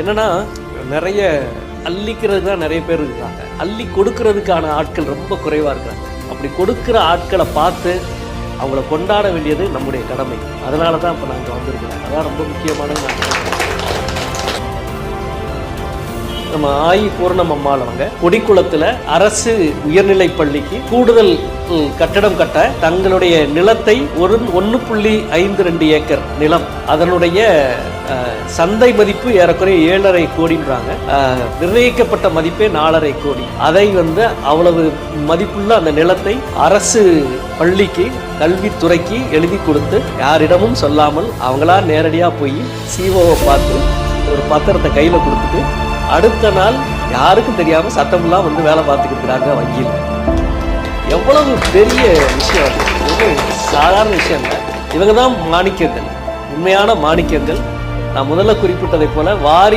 என்னன்னா நிறைய அள்ளிக்கிறதுக்கு தான் நிறைய பேர் இருக்காங்க, அள்ளி கொடுக்கறதுக்கான ஆட்கள் ரொம்ப குறைவாக இருக்காங்க. அப்படி கொடுக்குற ஆட்களை பார்த்து அவங்கள கொண்டாட வேண்டியது நம்முடைய கடமை. அதனால தான் இப்போ நாங்கள் வந்திருக்கிறோம். அதான் ரொம்ப முக்கியமானது. நம்ம ஆயி பூர்ணம் அம்மாள் அவங்க கொடிக்குளத்தில் அரசு உயர்நிலை பள்ளிக்கு கூடுதல் கட்டடம் கட்ட தங்களுடைய நிலத்தை 1.52 ஏக்கர் நிலம், அதனுடைய சந்தை மதிப்பு ஏறக்குறைய 7.5 கோடின்றாங்க. நிர்ணயிக்கப்பட்ட மதிப்பே 4.5 கோடி. அதை அவ்வளவு மதிப்புள்ள அந்த நிலத்தை அரசு பள்ளிக்கு கல்வித்துறைக்கு எழுதி கொடுத்து யாரிடமும் சொல்லாமல் அவங்களா நேரடியாக போய் சிஓவை பார்த்து ஒரு பத்திரத்தை கையில் கொடுத்துட்டு அடுத்த நாள் யாருக்கும் தெரியாமல் சட்டமெல்லாம் வேலை பார்த்துக்கிட்டு இருக்கிறாங்க வங்கியில். எவ்வளவு பெரிய விஷயம் அது! ஒரு சாதாரண விஷயம் இல்லை. இவங்க தான் மாணிக்கங்கள், உண்மையான மாணிக்கங்கள். நான் முதல்ல குறிப்பிட்டதை போல வாரி